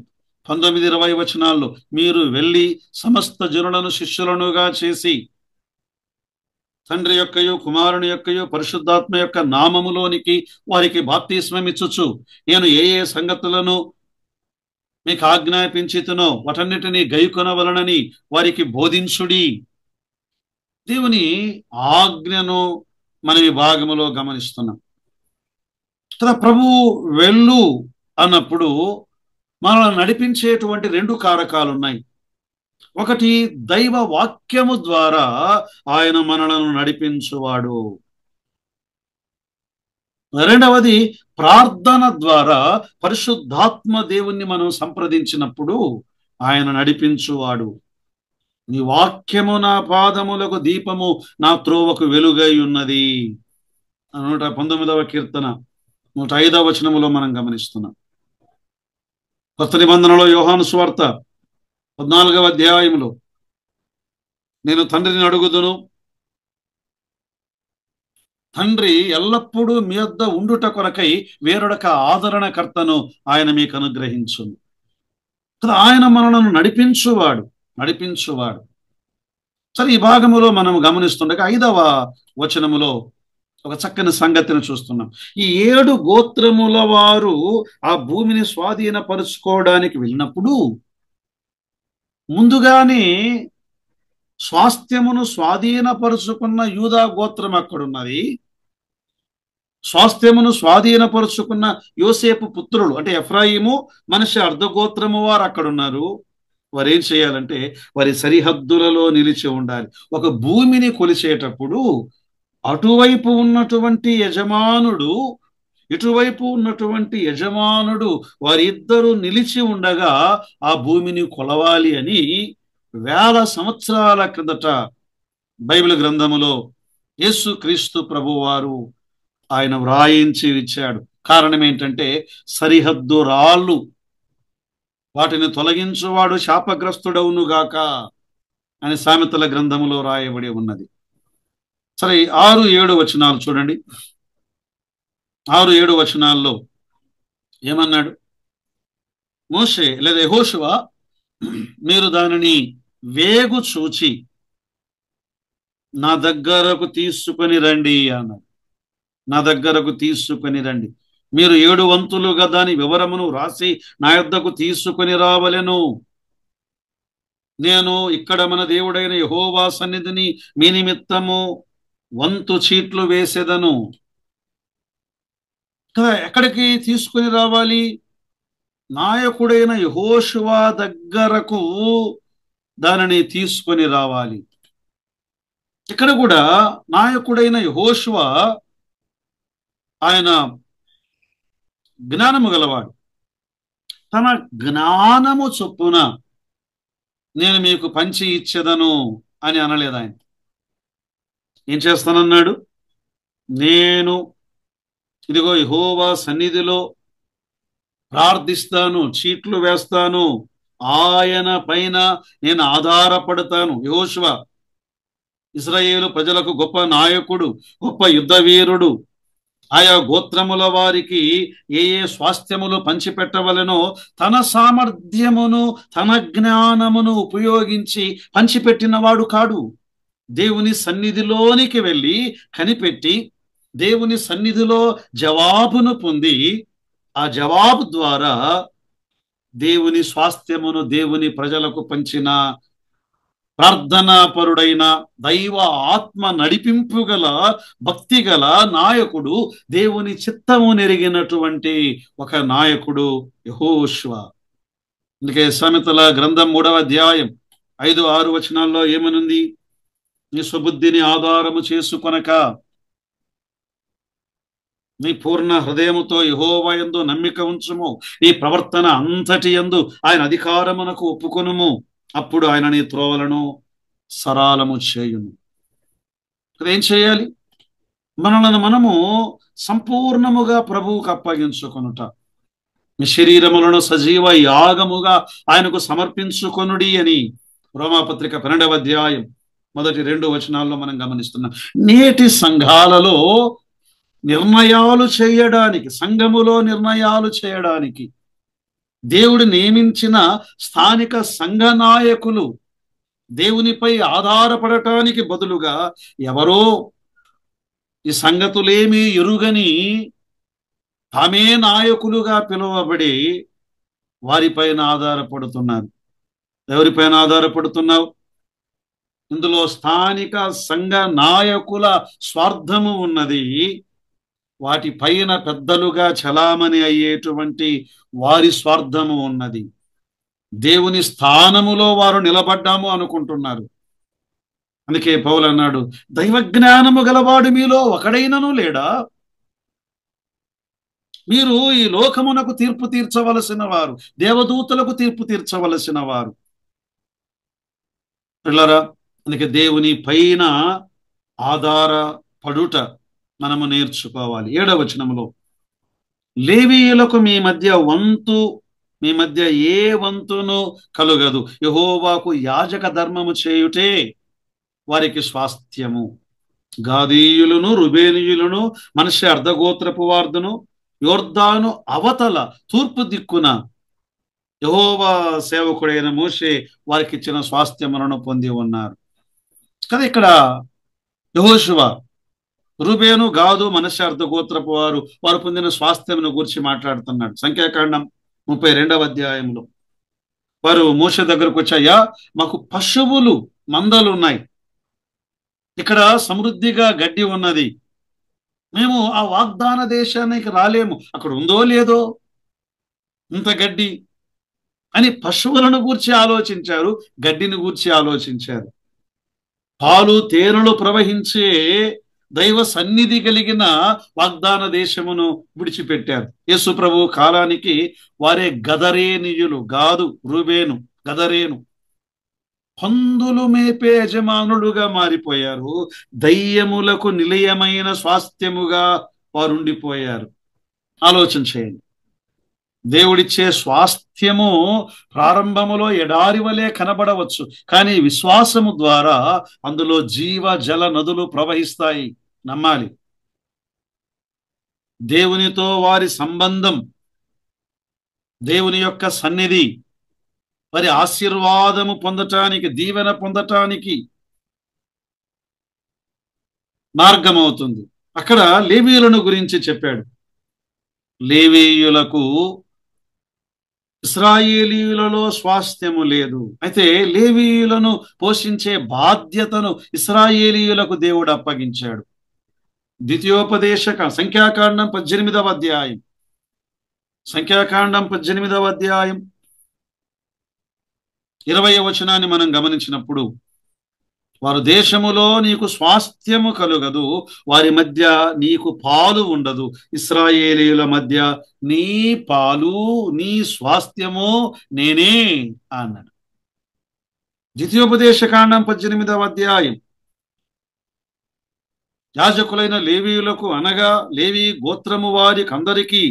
19-20 వచనాల్లో మీరు వెళ్ళి సమస్త జనులను శిష్యులనుగా చేసి తండ్రి యొక్కయు కుమారుని యొక్కయు పరిశుద్ధాత్మ యొక్క నామములోనికి వారికి బాప్తిస్మం ఇచ్చుచు నేను ఏ ఏ సంగతులను మీకు ఆజ్ఞాపించితునో వాటన్నిటినీ గైకొనవలనని వారికి బోధించుడి. దేవుని ఆజ్ఞను మనం ఈ భాగములో గమనిస్తున్నాం కదా. ప్రభు వెళ్ళు అన్నప్పుడు మనల్ని నడిపించేటువంటి 2 కారకాలు ఉన్నాయి. ఒకటి, దైవ వాక్యము ద్వారా ఆయన మనలను నడిపించువాడు. రెండవది, ప్రార్థన ద్వారా పరిశుద్ధాత్మ దేవుణ్ణి మనం సంప్రదించినప్పుడు ఆయన నడిపించువాడు. నీ వాక్యము నా పాదములకు దీపము, నా త్రోవకు వెలుగై ఉన్నది 119వ కీర్తన 105వ వచనములో మనం గమనిస్తున్నాం. కొత్త నిబంధనలో యోహాను సువార్త 14వ అధ్యాయంలో నేను తండ్రిని అడుగుదును, తండ్రి ఎల్లప్పుడూ మీ యొద్ద ఉండుట కొరకై వేరొక ఆదరణకర్తను ఆయన మీకు అనుగ్రహించును. కదా, ఆయన మనలను నడిపించువాడు. సరే, ఈ భాగములో మనం గమనిస్తుండగా 5వ వచనములో ఒక చక్కని సంగతిని చూస్తున్నాం. ఈ 7 గోత్రముల వారు ఆ భూమిని స్వాధీనపరుచుకోవడానికి వెళ్ళినప్పుడు ముందుగానే స్వాస్థ్యమును స్వాధీనపరుచుకున్న యూదా గోత్రం అక్కడున్నది. స్వాస్థ్యమును స్వాధీనపరుచుకున్న యోసేపు పుత్రులు అంటే ఎఫ్రాయిము, మనష్షే అర్ధగోత్రము వారు అక్కడున్నారు. వారు ఏం చేయాలంటే వారి సరిహద్దులలో నిలిచి ఉండాలి. ఒక భూమిని కొలిచేటప్పుడు అటువైపు ఉన్నటువంటి యజమానుడు, ఇటువైపు ఉన్నటువంటి యజమానుడు వారిద్దరూ నిలిచి ఉండగా ఆ భూమిని కొలవాలి అని వేల సంవత్సరాల క్రిందట బైబిల్ గ్రంథములో యేసు క్రీస్తు ప్రభువారు ఆయన వ్రాయించి ఇచ్చాడు. కారణం ఏంటంటే సరిహద్దు రాళ్ళు, వాటిని తొలగించువాడు శాపగ్రస్తుడవునుగాక అని సామెతల గ్రంథములో రాయబడి ఉన్నది. సరే, 6-7 వచనాలు చూడండి. 6-7 వచనాల్లో ఏమన్నాడు? మోషే లేదా యెహోషువ, మీరు దానిని వేగు చూచి నా దగ్గరకు తీసుకొని రండి అన్నాడు. నా దగ్గరకు తీసుకొని రండి. మీరు 7 వంతులుగా దాని వివరమును రాసి నా యొద్దకు తీసుకొని రావలెను. నేను ఇక్కడ మన దేవుడైన యెహోవా సన్నిధిని మీ నిమిత్తము వంతు చీట్లు వేసేదను. కదా, ఎక్కడికి తీసుకొని రావాలి? నాయకుడైన యెహోషువ దగ్గరకు దానిని తీసుకొని రావాలి. ఇక్కడ కూడా నాయకుడైన యెహోషువ ఆయన జ్ఞానము గలవాడు. తన జ్ఞానము చొప్పున నేను మీకు పంచి ఇచ్చేదను అని అనలేదు ఆయన. ఏం చేస్తానన్నాడు? నేను ఇదిగో యెహోవా సన్నిధిలో ప్రార్థిస్తాను, చీట్లు వేస్తాను, ఆయన పైన నేను ఆధారపడతాను. యెహోషువ ఇశ్రాయేలు ప్రజలకు గొప్ప నాయకుడు, గొప్ప యుద్ధ వీరుడు. ఆయా గోత్రముల వారికి ఏ ఏ స్వాస్థ్యములు పంచిపెట్టవలెనో తన సామర్థ్యమును, తన జ్ఞానమును ఉపయోగించి పంచిపెట్టినవాడు కాడు. దేవుని సన్నిధిలోనికి వెళ్ళి కనిపెట్టి దేవుని సన్నిధిలో జవాబును పొంది ఆ జవాబు ద్వారా దేవుని స్వాస్థ్యమును దేవుని ప్రజలకు పంచిన ప్రార్థనాపరుడైన దైవ ఆత్మ నడిపింపు గల భక్తి గల నాయకుడు, దేవుని చిత్తము నెరిగినటువంటి ఒక నాయకుడు యెహోషువ. అందుకే సామెతల గ్రంథం 3వ అధ్యాయం 5-6 వచనాల్లో ఏమనుంది? నీ స్వబుద్ధిని ఆధారము చేసుకొనక నీ పూర్ణ హృదయముతో యెహోవా యందు నమ్మిక ఉంచుము, నీ ప్రవర్తన అంతటి యందు ఆయన అధికారమునకు ఒప్పుకొనుము, అప్పుడు ఆయన నీ త్రోవలను సరాలము చేయును. ఏం చేయాలి? మనలను మనము సంపూర్ణముగా ప్రభువుకు అప్పగించుకొనుట. మీ శరీరములను సజీవ యాగముగా ఆయనకు సమర్పించుకొనుడి అని రోమాపత్రిక 12వ అధ్యాయం మొదటి 2 వచనాల్లో మనం గమనిస్తున్నాం. నేటి సంఘాలలో నిర్ణయాలు చేయడానికి, సంఘములో నిర్ణయాలు చేయడానికి దేవుడు నియమించిన స్థానిక సంఘ నాయకులు దేవునిపై ఆధారపడటానికి బదులుగా ఎవరో ఈ సంగతులేమీ ఎరుగని తామే నాయకులుగా పిలువబడి వారిపైన ఆధారపడుతున్నారు. ఎవరిపైన ఆధారపడుతున్నావు? ఇందులో స్థానిక సంఘ నాయకుల స్వార్థము ఉన్నది. వాటి పైన పెద్దలుగా చలామణి అయ్యేటువంటి వారి స్వార్థము ఉన్నది. దేవుని స్థానములో వారు నిలబడ్డాము అనుకుంటున్నారు. అందుకే పౌలు అన్నాడు, దైవజ్ఞానము గలవాడు మీలో ఒకడైనను లేడా? మీరు ఈ లోకమునకు తీర్పు తీర్చవలసిన వారు, దేవదూతలకు తీర్పు తీర్చవలసిన వారు. పిల్లరా, అందుకే దేవుని పైన ఆధారపడుట మనము నేర్చుకోవాలి. 7వ వచనములో లేవీయులకు మీ మధ్య ఏ వంతును కలుగదు, యెహోవాకు యాజక ధర్మము చేయుటే వారికి స్వాస్థ్యము. గాదీయులను, రుబేనీయులను, మనష్షే అర్ధగోత్రపు వార్దును, యోర్దాను అవతల తూర్పు దిక్కున యెహోవా సేవకుడైన మోషే వారికి ఇచ్చిన స్వాస్థ్యములను పొంది ఉన్నారు కదా. ఇక్కడ యెహోషువ రూబేను, గాదు, మనష్షే అర్ధగోత్రపు వారు పొందిన స్వాస్థ్యమును గురించి మాట్లాడుతున్నాడు. సంఖ్యాకాండం 32వ అధ్యాయంలో వారు మోషే దగ్గరకు వచ్చాయా, మాకు పశువులు మందలు ఉన్నాయి, ఇక్కడ సమృద్ధిగా గడ్డి ఉన్నది, మేము ఆ వాగ్దాన దేశానికి రాలేము, అక్కడ ఉందో లేదో ఇంత గడ్డి అని పశువులను గూర్చి ఆలోచించారు, గడ్డిని గూర్చి ఆలోచించారు. పాలు తేనెలు ప్రవహించే దైవ సన్నిధి కలిగిన వాగ్దాన దేశమును విడిచిపెట్టారు. యేసు ప్రభు కాలానికి వారే గదరేనీయులు, గాదు, రూబేను, గదరేను పందులు మేపే యజమానులుగా మారిపోయారు. దయ్యములకు నిలయమైన స్వాస్థ్యముగా వారు ఉండిపోయారు. ఆలోచన చేయండి. దేవుడిచ్చే స్వాస్థ్యము ప్రారంభములో ఎడారి వలె కనబడవచ్చు, కానీ విశ్వాసము ద్వారా అందులో జీవ జల నదులు ప్రవహిస్తాయి. నమ్మాలి. దేవునితో వారి సంబంధం, దేవుని యొక్క సన్నిధి, వారి ఆశీర్వాదము పొందటానికి, దీవెన పొందటానికి మార్గమవుతుంది. అక్కడ లేవీయులను గురించి చెప్పాడు. లేవీయులకు ఇశ్రాయేలీయులలో స్వాస్థ్యము లేదు, అయితే లేవీయులను పోషించే బాధ్యతను ఇశ్రాయేలీయులకు దేవుడు అప్పగించాడు. సంఖ్యాకాండం 18వ అధ్యాయం, సంఖ్యాకాండం 18వ అధ్యాయం 20వ వచనాన్ని మనం గమనించినప్పుడు, వారు దేశములో నీకు స్వాస్థ్యము కలుగదు, వారి మధ్య నీకు పాలు ఉండదు, ఇశ్రాయేలీయుల మధ్య నీ పాలు నీ స్వాస్థ్యము నేనే అన్నాడు. ద్వితీయోపదేశకాండం 18వ అధ్యాయం, యాజకులైన లేవీయులకు అనగా లేవీ గోత్రము వారికి అందరికీ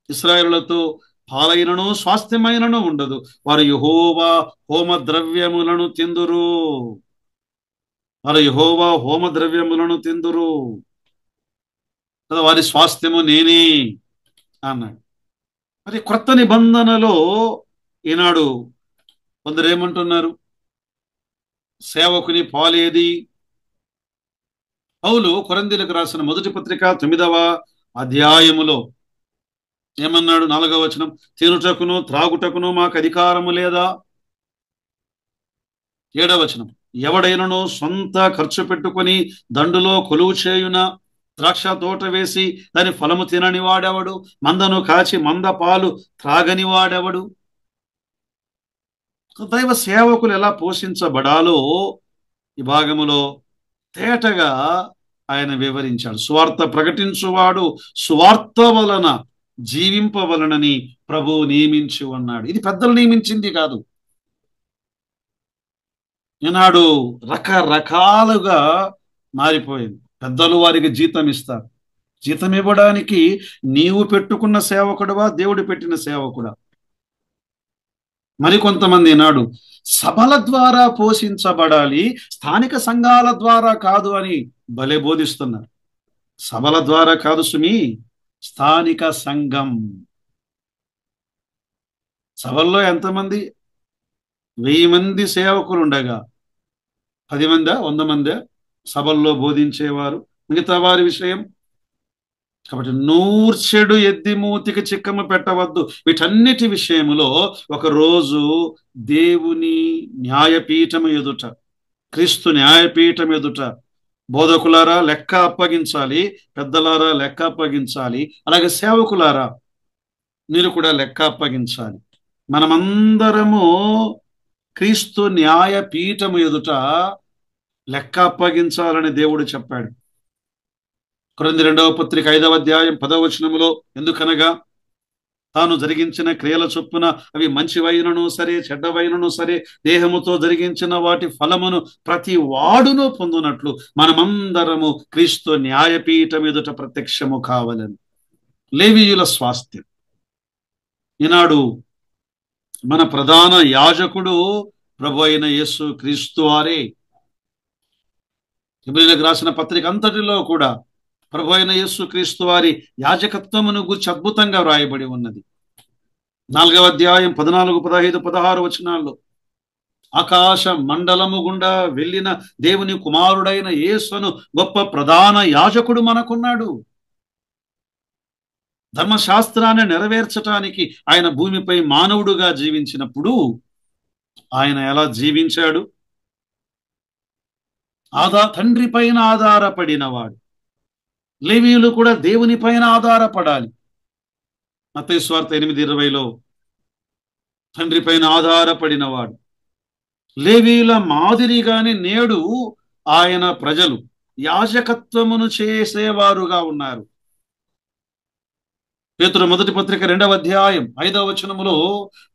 ఇశ్రాయేలులతో పాలైనను స్వాస్థ్యమైనను ఉండదు, వారు యెహోవా హోమ ద్రవ్యములను తిందురు, వారు యెహోవా హోమ ద్రవ్యములను తిందురు, వారి స్వాస్థ్యము నేనే అన్నాడు. మరి క్రొత్త నిబంధనలో ఈనాడు కొందరు ఏమంటున్నారు, సేవకుని పాలేది? పౌలు కొరింథీయులకు రాసిన మొదటి పత్రిక 9వ అధ్యాయములో ఏమన్నాడు? 4వ వచనం, తినుటకును త్రాగుటకును మాకు అధికారము లేదా? 7వ వచనం, ఎవడైనను సొంత ఖర్చు పెట్టుకొని దండులో కొలువు చేయున, ద్రాక్ష తోట వేసి దాని ఫలము తినని వాడెవడు? మందను కాచి మంద పాలు త్రాగని వాడెవడు? దైవ సేవకులు ఎలా పోషించబడాలో ఈ భాగములో తేటగా ఆయన వివరించాడు. సువార్త ప్రకటించువాడు సువార్త వలన జీవింపవలనని ప్రభువు నియమించి ఉన్నాడు. ఇది పెద్దలు నియమించింది కాదు. ఈనాడు రకరకాలుగా మారిపోయింది. పెద్దలు వారికి జీతం ఇస్తారు. జీతం ఇవ్వడానికి నీవు పెట్టుకున్న సేవకుడువా, దేవుడు పెట్టిన సేవకుడా? మరికొంతమంది నాడు సభల ద్వారా పోషించబడాలి, స్థానిక సంఘాల ద్వారా కాదు అని భలే బోధిస్తున్నారు. సభల ద్వారా కాదు సుమి, స్థానిక సంఘం. సభల్లో ఎంతమంది? 1000 మంది సేవకులు ఉండగా 10 మందా 100 మందా సభల్లో బోధించేవారు? మిగతా వారి విషయం. కాబట్టి నూర్చెడు ఎద్ది మూతికి చిక్కము పెట్టవద్దు. వీటన్నిటి విషయములో ఒకరోజు దేవుని న్యాయపీఠం ఎదుట, క్రీస్తు న్యాయపీఠం ఎదుట బోధకులారా లెక్క అప్పగించాలి, పెద్దలారా లెక్క అప్పగించాలి, అలాగే సేవకులారా మీరు కూడా లెక్క అప్పగించాలి. మనమందరము క్రీస్తు న్యాయపీఠం ఎదుట లెక్క అప్పగించాలని దేవుడు చెప్పాడు. కొరింథీ 2వ పత్రిక 5వ అధ్యాయం 10వ వచనములో, ఎందుకనగా తాను జరిగించిన క్రియల చొప్పున అవి మంచివైనను సరే చెడ్డవైనను సరే దేహముతో జరిగించిన వాటి ఫలమును ప్రతి వాడును పొందునట్లు మనమందరము క్రీస్తు న్యాయపీఠం ఎదుట ప్రత్యక్షము కావాలని. లేవీయుల స్వాస్థ్యం. ఈనాడు మన ప్రధాన యాజకుడు ప్రభు అయిన యేసు క్రీస్తు వారే. హెబ్రీయులకు రాసిన పత్రిక అంతటిలో కూడా ప్రభు అయిన యేసుక్రీస్తు వారి యాజకత్వమును గురించి అద్భుతంగా వ్రాయబడి ఉన్నది. 4వ అధ్యాయం 14, 15, 16 వచనాల్లో ఆకాశ మండలము గుండా వెళ్ళిన దేవుని కుమారుడైన యేసును గొప్ప ప్రధాన యాజకుడు మనకున్నాడు. ధర్మశాస్త్రాన్ని నెరవేర్చటానికి ఆయన భూమిపై మానవుడుగా జీవించినప్పుడు ఆయన ఎలా జీవించాడు? తండ్రి పైన ఆధారపడినవాడు. లేవీయులు కూడా దేవుని పైన ఆధారపడాలి. మత్తయి సువార్త 8:20లో తండ్రి పైన ఆధారపడినవాడు. లేవీయుల మాదిరిగానే నేడు ఆయన ప్రజలు యాజకత్వమును చేసేవారుగా ఉన్నారు. పేతురు మొదటి పత్రిక 2వ అధ్యాయం 5వ వచనములో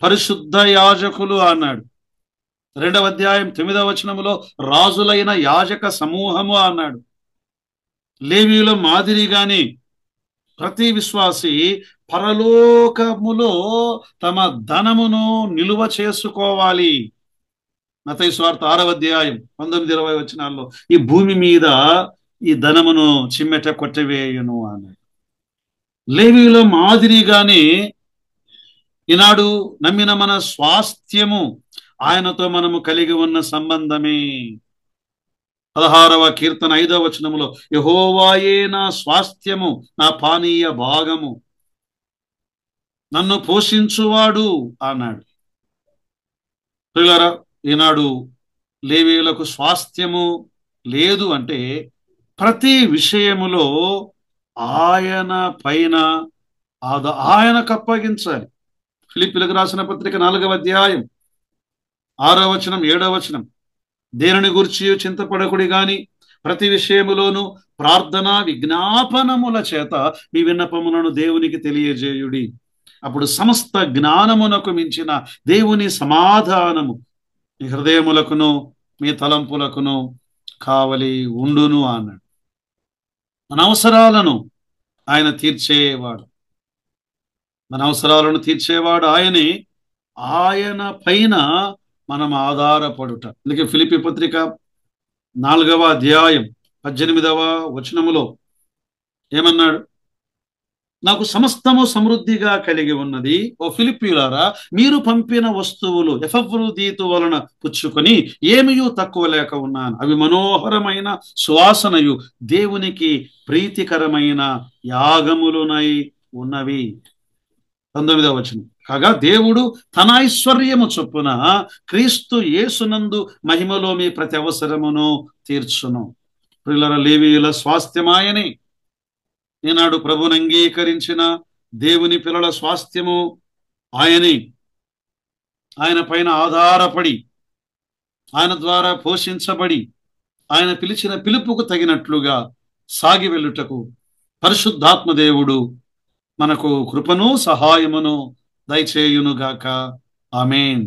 పరిశుద్ధ యాజకులు అన్నాడు. 2వ అధ్యాయం 9వ వచనములో రాజులైన యాజక సమూహము అన్నాడు. లేవీయుల మాదిరిగానే ప్రతి విశ్వాసి పరలోకములో తమ ధనమును నిలువ చేసుకోవాలి. మత్తయి సువార్త 6వ అధ్యాయం 19-20 వచనాల్లో ఈ భూమి మీద ఈ ధనమును చిమ్మెట కొట్టివేయును అన్నాడు. లేవీయుల మాదిరిగానే ఈనాడు నమ్మిన మన స్వాస్థ్యము ఆయనతో మనము కలిగి ఉన్న సంబంధమే. 16వ కీర్తన 5వ వచనములో యెహోవాయే నా స్వాస్థ్యము, నా పానీయ భాగము, నన్ను పోషించువాడు అన్నాడు. ప్రియులారా, ఈనాడు లేవీయులకు స్వాస్థ్యము లేదు అంటే ప్రతి విషయములో ఆయన పైన ఆయనకు అప్పగించాలి. ఫిలిప్పీయులకు రాసిన పత్రిక 4వ అధ్యాయం 6వ వచనం 7వ వచనం దేనిని గురించి చింతపడకుడి గాని ప్రతి విషయములోను ప్రార్థన విజ్ఞాపనముల చేత మీ విన్నపములను దేవునికి తెలియజేయుడి. అప్పుడు సమస్త జ్ఞానమునకు మించిన దేవుని సమాధానము మీ హృదయములకును మీ తలంపులకును కావలి ఉండును అన్నాడు. మన అవసరాలను ఆయన తీర్చేవాడు. మన అవసరాలను తీర్చేవాడు ఆయనే. ఆయన పైన మనం ఆధారపడుట. అందుకే ఫిలిప్పీ పత్రిక 4వ అధ్యాయం 18వ వచనములో ఏమన్నాడు? నాకు సమస్తము సమృద్ధిగా కలిగి ఉన్నది. ఓ ఫిలిప్పీయులారా, మీరు పంపిన వస్తువులు ఎఫ్రదీతు వలన పుచ్చుకొని ఏమీయూ తక్కువ లేక ఉన్నాను. అవి మనోహరమైన సువాసనయు దేవునికి ప్రీతికరమైన యాగములునై ఉన్నవి. 19వ వచనం కాగా దేవుడు తన ఐశ్వర్యము చొప్పున క్రీస్తు యేసునందు మహిమలో మీ ప్రతి అవసరమును తీర్చును. ప్రియులారా, లేవీయుల స్వాస్థ్యమాయనే. ఈనాడు ప్రభుని అంగీకరించిన దేవుని పిల్లల స్వాస్థ్యము ఆయనే. ఆయన పైన ఆధారపడి ఆయన ద్వారా పోషించబడి ఆయన పిలిచిన పిలుపుకు తగినట్లుగా సాగి వెళ్ళుటకు పరిశుద్ధాత్మ దేవుడు మనకు కృపను సహాయమును దయచేయునుగాక. ఆమేన్.